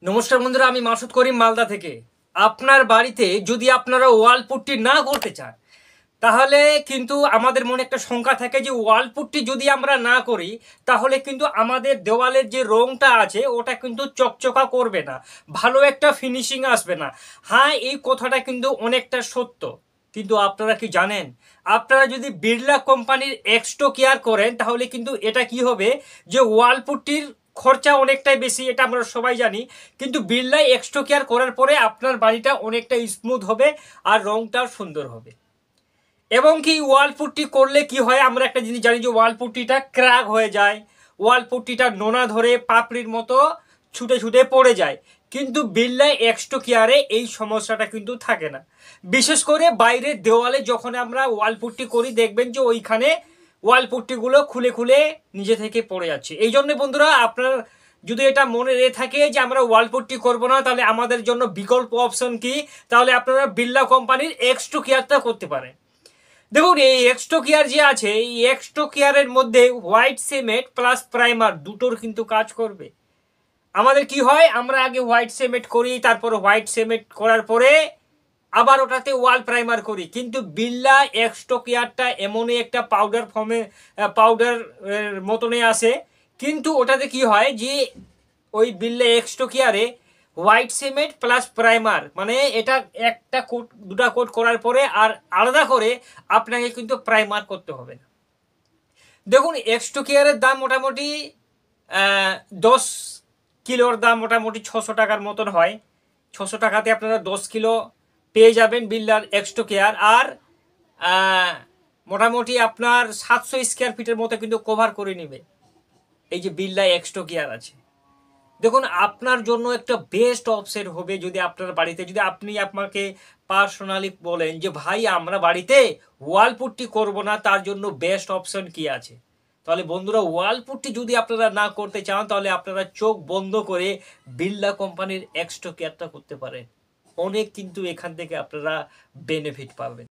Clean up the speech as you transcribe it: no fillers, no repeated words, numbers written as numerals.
নমস্কার বন্ধুরা, আমি মাসুদ করিম মালদা থেকে। আপনার বাড়িতে যদি আপনারা ওয়াল পুট্টি না করতে চান, তাহলে কিন্তু আমাদের মনে একটা শঙ্কা থাকে যে ওয়াল পুট্টি যদি আমরা না করি, তাহলে কিন্তু আমাদের দেওয়ালের যে রংটা আছে ওটা কিন্তু চকচকা করবে না, ভালো একটা ফিনিশিং আসবে না। হ্যাঁ, এই কথাটা কিন্তু অনেকটা সত্য। কিন্তু আপনারা কি জানেন, আপনারা যদি বিড়লা কোম্পানির এক্সটো কেয়ার করেন, তাহলে কিন্তু এটা কি হবে যে ওয়াল পুট্টির খরচা অনেকটাই বেশি, এটা আমরা সবাই জানি। কিন্তু বিড়লাই এক্সটো কেয়ার করার পরে আপনার বাড়িটা অনেকটা স্মুথ হবে আর রংটাও সুন্দর হবে। এবং কি ওয়াল পুট্টি করলে কি হয়, আমরা একটা জিনিস জানি যে ওয়াল পুট্টিটা ক্র্যাক হয়ে যায়, ওয়াল পুট্টিটা নোনা ধরে পাপড়ির মতো ছুটে ছুটে পড়ে যায়। কিন্তু বিড়লাই এক্সটো কেয়ারে এই সমস্যাটা কিন্তু থাকে না। বিশেষ করে বাইরের দেওয়ালে যখন আমরা ওয়াল পুট্টি করি, দেখবেন যে ওইখানে ওয়াল পুট্টিগুলো খুলে খুলে নিজে থেকে পড়ে যাচ্ছে। এই জন্য বন্ধুরা, আপনার যদি এটা মনে রেখে থাকে যে আমরা ওয়াল পুট্টি করবো না, তাহলে আমাদের জন্য বিকল্প অপশন কি, তাহলে আপনারা বিড়লা কোম্পানির এক্সটো কেয়ারটা করতে পারেন। দেখুন, এই এক্সটো কেয়ার যে আছে, এই এক্সটো কেয়ারের মধ্যে হোয়াইট সিমেন্ট প্লাস প্রাইমার দুটোর কিন্তু কাজ করবে। আমাদের কি হয়, আমরা আগে হোয়াইট সিমেন্ট করি, তারপর হোয়াইট সিমেন্ট করার পরে আবার ওটাতে ওয়াল প্রাইমার করি। কিন্তু বিড়লা এক্সটো কেয়ারটা এমনই একটা পাউডার ফর্মে, পাউডার মতনই আসে। কিন্তু ওটাতে কি হয় যে ওই বিড়লা এক্সটো কেয়ারে হোয়াইট সিমেন্ট প্লাস প্রাইমার, মানে এটা একটা কোট দুটা কোট করার পরে আর আলাদা করে আপনাকে কিন্তু প্রাইমার করতে হবে না। দেখুন, এক্সটো কেয়ারের দাম মোটামুটি 10 কিলোর দাম মোটামুটি 600 টাকার মতন হয়। 600 টাকাতে আপনারা 10 কিলো পেয়ে যাবেন বিড়লার এক্সটো কেয়ার। আর মোটামুটি আপনার 700 স্কোয়ার ফিটের মতো কিন্তু কভার করে নেবে এই যে বিড়লা এক্সটো কেয়ার আছে। দেখুন, আপনার জন্য একটা বেস্ট অপশন হবে যদি আপনার বাড়িতে, যদি আপনি আপনাকে পার্সোনালি বলেন যে ভাই আমরা বাড়িতে ওয়াল পুট্টি করব না, তার জন্য বেস্ট অপশন কি আছে। তাহলে বন্ধুরা, ওয়াল পুট্টি যদি আপনারা না করতে চান, তাহলে আপনারা চোখ বন্ধ করে বিড়লা কোম্পানির এক্সটো কেয়ারটা করতে পারেন। অনেক কিন্তু এখান থেকে আপনারা বেনিফিট পাবেন।